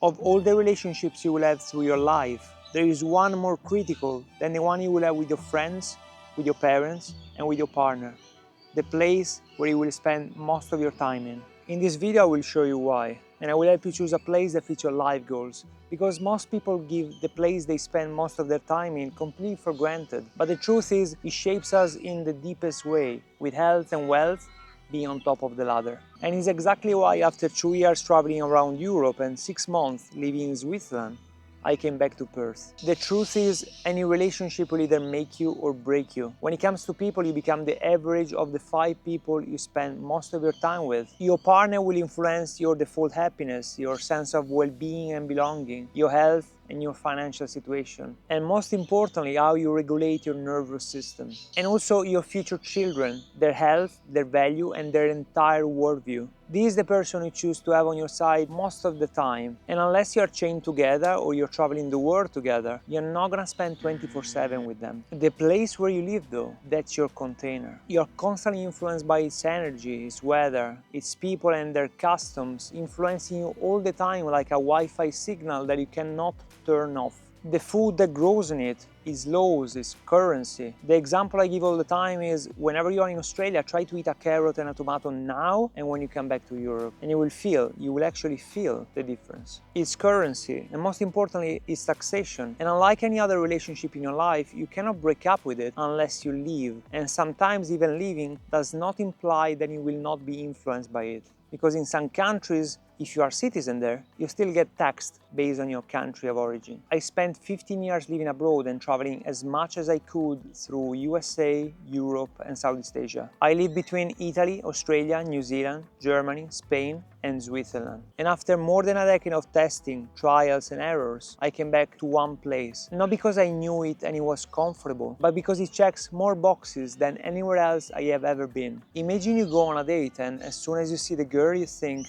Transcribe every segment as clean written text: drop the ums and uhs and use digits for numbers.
Of all the relationships you will have through your life, there is one more critical than the one you will have with your friends, with your parents, and with your partner. The place where you will spend most of your time in. In this video I will show you why, and I will help you choose a place that fits your life goals, because most people give the place they spend most of their time in completely for granted. But the truth is, it shapes us in the deepest way, with health and wealth being on top of the ladder. And it's exactly why after 2 years traveling around Europe and 6 months living in Switzerland, I came back to Perth. The truth is, any relationship will either make you or break you. When it comes to people, you become the average of the 5 people you spend most of your time with. Your partner will influence your default happiness, your sense of well-being and belonging, your health, and your financial situation. And most importantly, how you regulate your nervous system. And also your future children, their health, their value, and their entire worldview. This is the person you choose to have on your side most of the time. And unless you are chained together or you're traveling the world together, you're not gonna spend 24/7 with them. The place where you live though, that's your container. You're constantly influenced by its energy, its weather, its people and their customs, influencing you all the time like a Wi-Fi signal that you cannot turn off. The food that grows in it, its laws, its currency. The example I give all the time is whenever you are in Australia, try to eat a carrot and a tomato now and when you come back to Europe. And you will actually feel the difference. Its currency, and most importantly, its taxation. And unlike any other relationship in your life, you cannot break up with it unless you leave. And sometimes even leaving does not imply that you will not be influenced by it. Because in some countries, if you are a citizen there, you still get taxed based on your country of origin. I spent 15 years living abroad and traveling as much as I could through USA, Europe, and Southeast Asia. I lived between Italy, Australia, New Zealand, Germany, Spain, and Switzerland. And after more than a decade of testing, trials, and errors, I came back to one place. Not because I knew it and it was comfortable, but because it checks more boxes than anywhere else I have ever been. Imagine you go on a date and as soon as you see the girl, you think,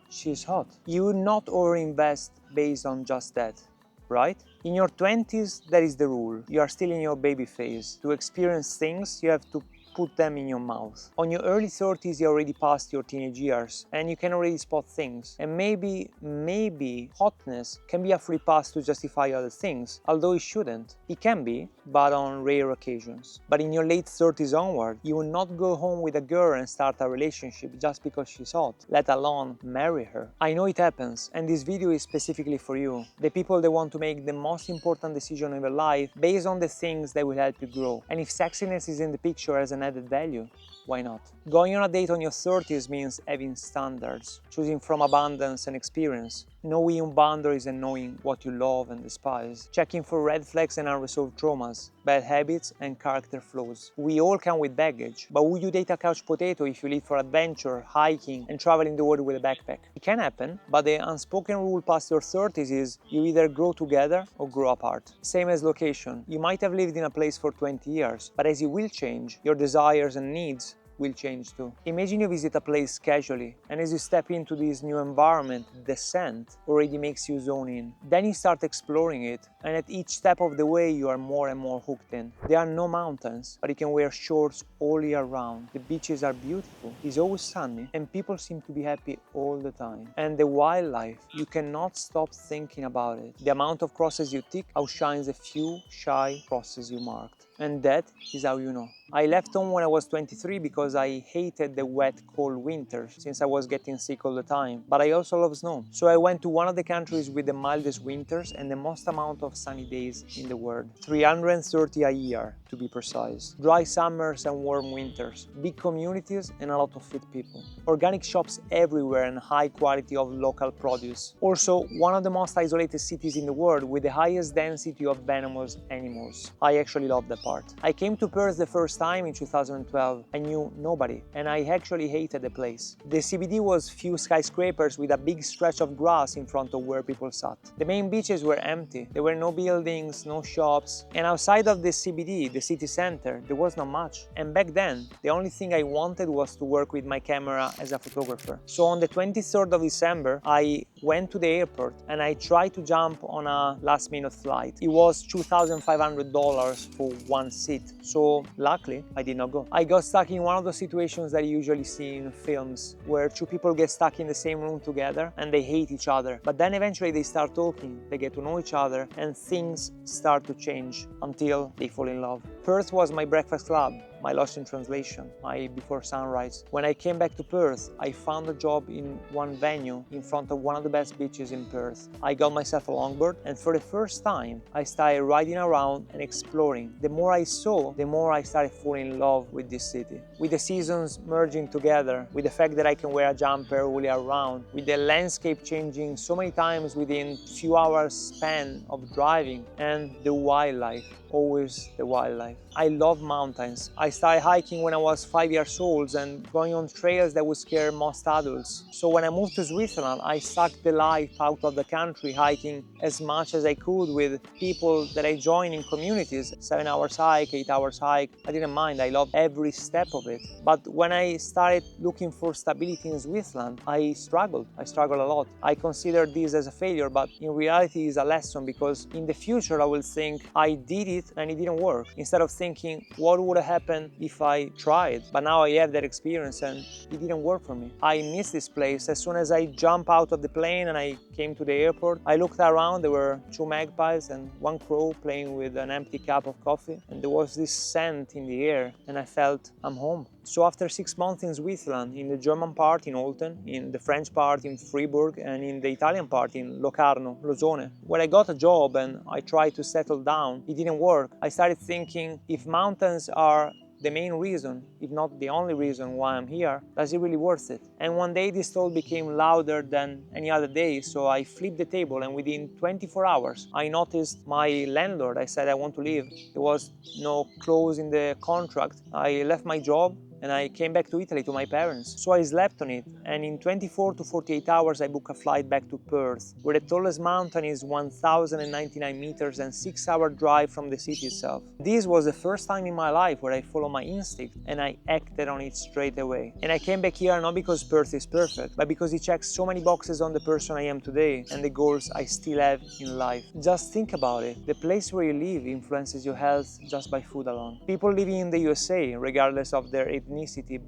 she's hot. You would not overinvest based on just that, right? In your 20s, that is the rule. You are still in your baby phase. To experience things, you have to put them in your mouth. On your early 30s, you already passed your teenage years and you can already spot things. And maybe hotness can be a free pass to justify other things, although it shouldn't. It can be, but on rare occasions. But in your late 30s onward, you will not go home with a girl and start a relationship just because she's hot, let alone marry her. I know it happens, and this video is specifically for you, the people that want to make the most important decision of your life based on the things that will help you grow. And if sexiness is in the picture as an added value, why not? Going on a date on your 30s means having standards, choosing from abundance and experience, knowing boundaries and knowing what you love and despise, checking for red flags and unresolved traumas, bad habits and character flaws. We all come with baggage, but would you date a couch potato if you live for adventure, hiking, and traveling the world with a backpack? It can happen, but the unspoken rule past your 30s is you either grow together or grow apart. Same as location. You might have lived in a place for 20 years, but as you will change, your desires and needs will change too. Imagine you visit a place casually, and as you step into this new environment, the scent already makes you zone in. Then you start exploring it, and at each step of the way you are more and more hooked in. There are no mountains, but you can wear shorts all year round. The beaches are beautiful, it's always sunny, and people seem to be happy all the time. And the wildlife, you cannot stop thinking about it. The amount of crosses you tick outshines the few shy crosses you marked. And that is how you know. I left home when I was 23 because I hated the wet, cold winters since I was getting sick all the time. But I also love snow. So I went to one of the countries with the mildest winters and the most amount of sunny days in the world. 330 a year, to be precise. Dry summers and warm winters. Big communities and a lot of fit people. Organic shops everywhere and high quality of local produce. Also, one of the most isolated cities in the world with the highest density of venomous animals. I actually love that part. I came to Perth the first time in 2012. I knew nobody, and I actually hated the place. The CBD was few skyscrapers with a big stretch of grass in front of where people sat. The main beaches were empty. There were no buildings, no shops, and outside of the CBD, the city center, there was not much. And back then, the only thing I wanted was to work with my camera as a photographer. So on the 23rd of December, I went to the airport and I tried to jump on a last-minute flight. It was $2,500 for one seat. So luckily, I did not go. I got stuck in one of those situations that you usually see in films, where two people get stuck in the same room together and they hate each other. But then eventually they start talking, they get to know each other, and things start to change until they fall in love. Perth was my breakfast club, my Lost in Translation, my before sunrise. When I came back to Perth, I found a job in one venue in front of one of the best beaches in Perth. I got myself a longboard, and for the first time, I started riding around and exploring. The more I saw, the more I started falling in love with this city. With the seasons merging together, with the fact that I can wear a jumper all year round, with the landscape changing so many times within few hours span of driving, and the wildlife, always the wildlife. I love mountains. I started hiking when I was 5 years old and going on trails that would scare most adults. So when I moved to Switzerland, I sucked the life out of the country, hiking as much as I could with people that I joined in communities. 7 hours hike, 8 hours hike. I didn't mind. I loved every step of it. But when I started looking for stability in Switzerland, I struggled. I struggled a lot. I considered this as a failure, but in reality it's a lesson, because in the future I will think I did it and it didn't work, instead of thinking what would have happened if I tried. But now I have that experience and it didn't work for me. I miss this place. As soon as I jumped out of the plane and I came to the airport, I looked around. There were 2 magpies and 1 crow playing with an empty cup of coffee, and there was this scent in the air, and I felt I'm home. So after 6 months in Switzerland, in the German part in Olten, in the French part in Fribourg, and in the Italian part in Locarno, Losone, where I got a job and I tried to settle down, it didn't work. I started thinking, if mountains are the main reason, if not the only reason why I'm here, is it really worth it? And one day this thought became louder than any other day, so I flipped the table, and within 24 hours I noticed my landlord. I said I want to leave. There was no clause in the contract. I left my job and I came back to Italy to my parents. So I slept on it, and in 24 to 48 hours I booked a flight back to Perth, where the tallest mountain is 1,099 meters and 6-hour drive from the city itself. This was the first time in my life where I followed my instinct and I acted on it straight away. And I came back here not because Perth is perfect, but because it checks so many boxes on the person I am today and the goals I still have in life. Just think about it. The place where you live influences your health just by food alone. People living in the USA, regardless of their ethnicity,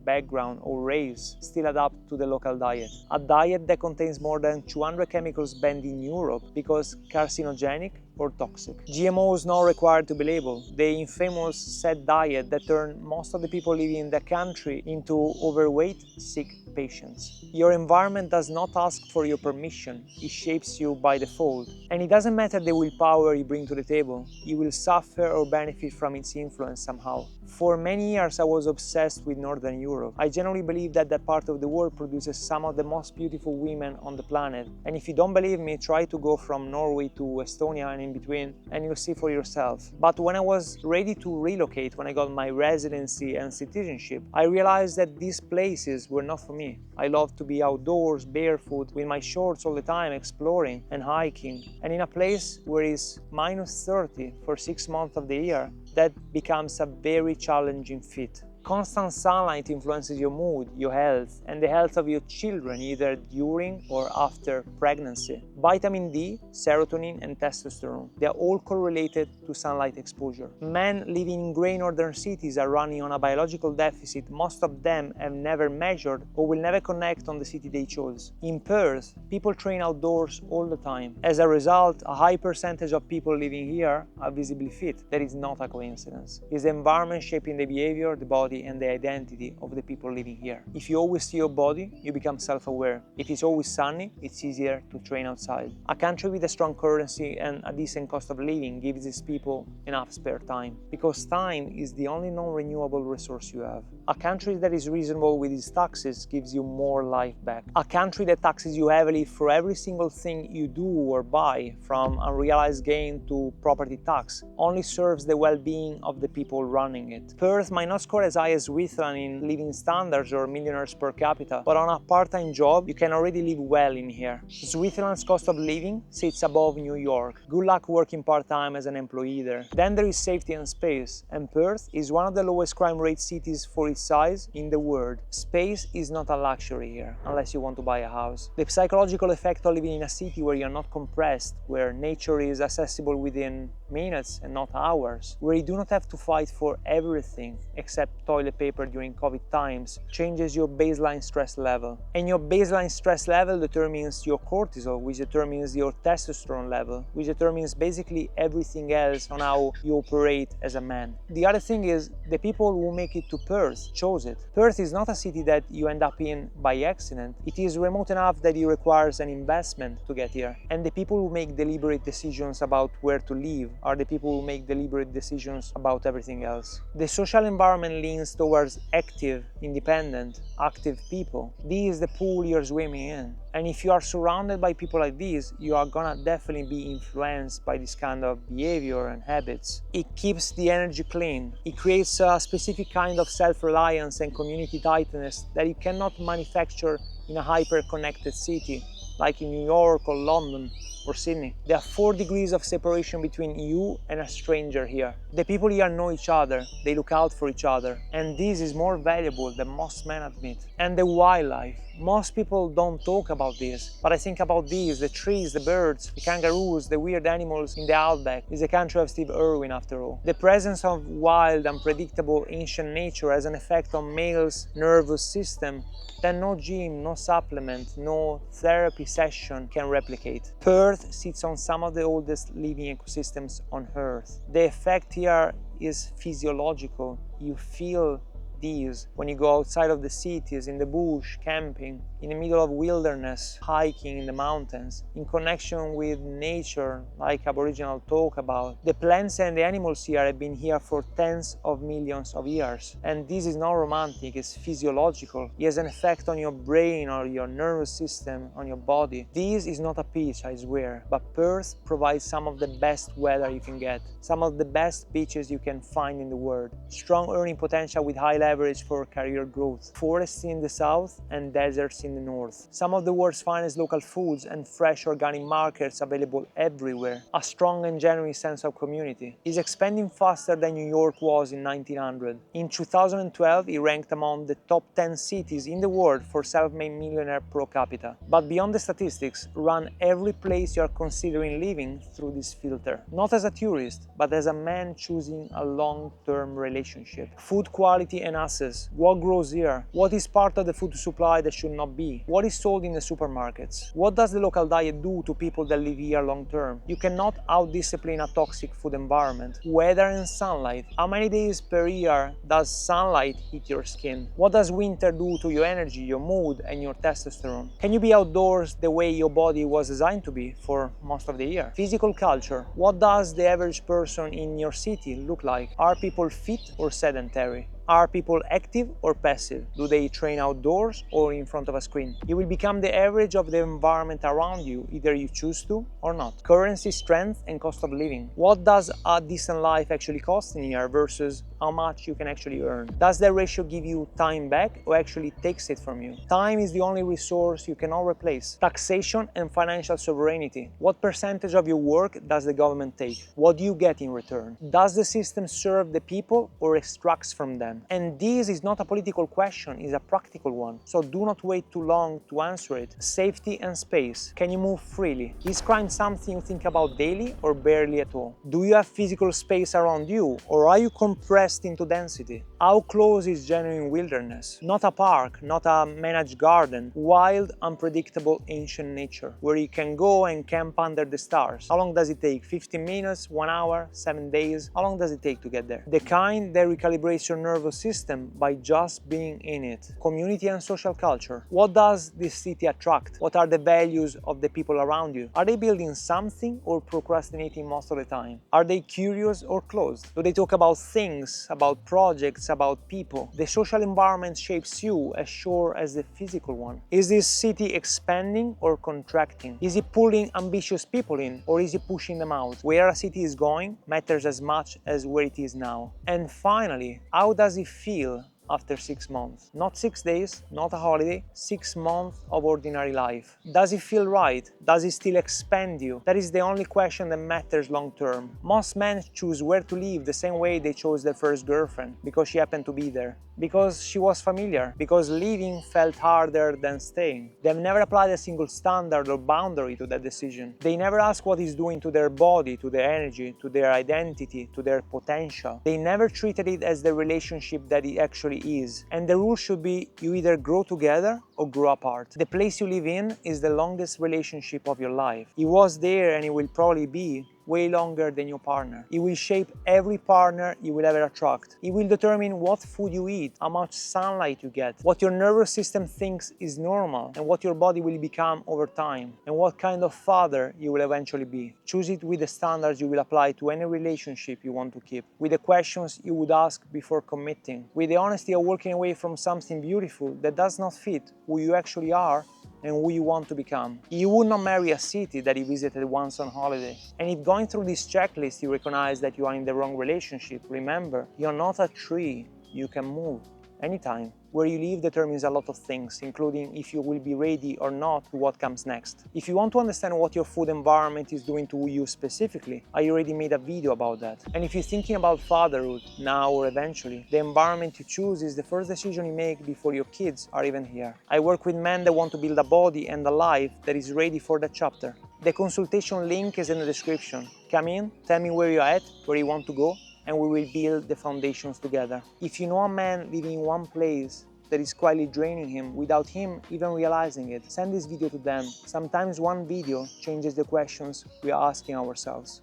background or race, still adapt to the local diet. A diet that contains more than 200 chemicals banned in Europe because carcinogenic or toxic. GMOs not required to be labeled. The infamous SAD diet that turned most of the people living in the country into overweight, sick patients. Your environment does not ask for your permission, it shapes you by default. And it doesn't matter the willpower you bring to the table, you will suffer or benefit from its influence somehow. For many years I was obsessed with Northern Europe. I generally believe that that part of the world produces some of the most beautiful women on the planet. And if you don't believe me, try to go from Norway to Estonia and in between, and you'll see for yourself. But when I was ready to relocate, when I got my residency and citizenship, I realized that these places were not for me. I love to be outdoors, barefoot, with my shorts all the time, exploring and hiking. And in a place where it's minus 30 for 6 months of the year, that becomes a very challenging feat. Constant sunlight influences your mood, your health, and the health of your children, either during or after pregnancy. Vitamin D, serotonin, and testosterone, they are all correlated to sunlight exposure. Men living in grey northern cities are running on a biological deficit most of them have never measured or will never connect on the city they chose. In Perth, people train outdoors all the time. As a result, a high percentage of people living here are visibly fit. That is not a coincidence. It's the environment shaping the behavior, the body, and the identity of the people living here. If you always see your body, you become self-aware. If it's always sunny, it's easier to train outside. A country with a strong currency and a decent cost of living gives its people enough spare time, because time is the only non-renewable resource you have. A country that is reasonable with its taxes gives you more life back. A country that taxes you heavily for every single thing you do or buy, from unrealized gain to property tax, only serves the well-being of the people running it. Perth might not score as high high as Switzerland in living standards or millionaires per capita, but on a part-time job, you can already live well in here. Switzerland's cost of living sits above New York. Good luck working part-time as an employee there. Then there is safety and space, and Perth is one of the lowest crime rate cities for its size in the world. Space is not a luxury here, unless you want to buy a house. The psychological effect of living in a city where you're not compressed, where nature is accessible within minutes and not hours, where you do not have to fight for everything except toilet paper during COVID times, changes your baseline stress level. And your baseline stress level determines your cortisol, which determines your testosterone level, which determines basically everything else on how you operate as a man. The other thing is, the people who make it to Perth chose it. Perth is not a city that you end up in by accident. It is remote enough that it requires an investment to get here. And the people who make deliberate decisions about where to live are the people who make deliberate decisions about everything else. The social environment leans towards active, independent, active people. This is the pool you're swimming in. And if you are surrounded by people like this, you are gonna definitely be influenced by this kind of behavior and habits. It keeps the energy clean. It creates a specific kind of self-reliance and community tightness that you cannot manufacture in a hyper-connected city like in New York or London or Sydney. There are 4 degrees of separation between you and a stranger here. The people here know each other, they look out for each other, and this is more valuable than most men admit. And the wildlife. Most people don't talk about this, but I think about these, the trees, the birds, the kangaroos, the weird animals in the outback. It's the country of Steve Irwin after all. The presence of wild, unpredictable, ancient nature has an effect on male's nervous system that no gym, no supplement, no therapy session can replicate. Perth sits on some of the oldest living ecosystems on Earth. The effect here is physiological. You feel these when you go outside of the cities, in the bush, camping, in the middle of wilderness, hiking in the mountains, in connection with nature, like Aboriginal talk about. The plants and the animals here have been here for tens of millions of years. And this is not romantic, it's physiological. It has an effect on your brain or your nervous system, on your body. This is not a pitch, I swear, but Perth provides some of the best weather you can get, some of the best beaches you can find in the world, strong earning potential with high leverage for career growth, forests in the south and deserts in the north, some of the world's finest local foods and fresh organic markets available everywhere, a strong and genuine sense of community. It's expanding faster than New York was in 1900. In 2012, it ranked among the top 10 cities in the world for self-made millionaire per capita. But beyond the statistics, run every place you are considering living through this filter. Not as a tourist, but as a man choosing a long-term relationship. Food quality and access. What grows here? What is part of the food supply that should not be? What is sold in the supermarkets? What does the local diet do to people that live here long term? You cannot out-discipline a toxic food environment. Weather and sunlight. How many days per year does sunlight hit your skin? What does winter do to your energy, your mood, and your testosterone? Can you be outdoors the way your body was designed to be for most of the year? Physical culture. What does the average person in your city look like? Are people fit or sedentary? Are people active or passive? Do they train outdoors or in front of a screen? You will become the average of the environment around you, either you choose to or not. Currency, strength, and cost of living. What does a decent life actually cost in here versus how much you can actually earn? Does that ratio give you time back or actually takes it from you? Time is the only resource you cannot replace. Taxation and financial sovereignty. What percentage of your work does the government take? What do you get in return? Does the system serve the people or extracts from them? And this is not a political question, it's a practical one. So do not wait too long to answer it. Safety and space. Can you move freely? Is crime something you think about daily or barely at all? Do you have physical space around you or are you compressed into density? How close is genuine wilderness? Not a park, not a managed garden. Wild, unpredictable ancient nature where you can go and camp under the stars. How long does it take? 15 minutes? 1 hour? 7 days? How long does it take to get there? The kind that recalibrates your nervous system by just being in it. Community and social culture. What does this city attract? What are the values of the people around you? Are they building something or procrastinating most of the time? Are they curious or closed? Do they talk about things, about projects, about people? The social environment shapes you as sure as the physical one. Is this city expanding or contracting? Is it pulling ambitious people in or is it pushing them out? Where a city is going matters as much as where it is now. And finally, how does it feel after 6 months. Not 6 days, not a holiday, 6 months of ordinary life. Does it feel right? Does it still expand you? That is the only question that matters long term. Most men choose where to live the same way they chose their first girlfriend, because she happened to be there. Because she was familiar. Because leaving felt harder than staying. They've never applied a single standard or boundary to that decision. They never ask what it's doing to their body, to their energy, to their identity, to their potential. They never treated it as the relationship that it actually is. And the rule should be, you either grow together or grow apart. The place you live in is the longest relationship of your life. It was there and it will probably be way longer than your partner. It will shape every partner you will ever attract. It will determine what food you eat, how much sunlight you get, what your nervous system thinks is normal, and what your body will become over time, and what kind of father you will eventually be. Choose it with the standards you will apply to any relationship you want to keep, with the questions you would ask before committing, with the honesty of walking away from something beautiful that does not fit who you actually are and who you want to become. You would not marry a city that you visited once on holiday. And if going through this checklist you recognize that you are in the wrong relationship, remember, you're not a tree. You can move anytime. Where you live determines a lot of things, including if you will be ready or not to what comes next. If you want to understand what your food environment is doing to you specifically, I already made a video about that. And if you're thinking about fatherhood, now or eventually, the environment you choose is the first decision you make before your kids are even here. I work with men that want to build a body and a life that is ready for that chapter. The consultation link is in the description. Come in, tell me where you're at, where you want to go, and we will build the foundations together. If you know a man living in one place that is quietly draining him without him even realizing it, send this video to them. Sometimes one video changes the questions we are asking ourselves.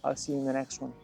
I'll see you in the next one.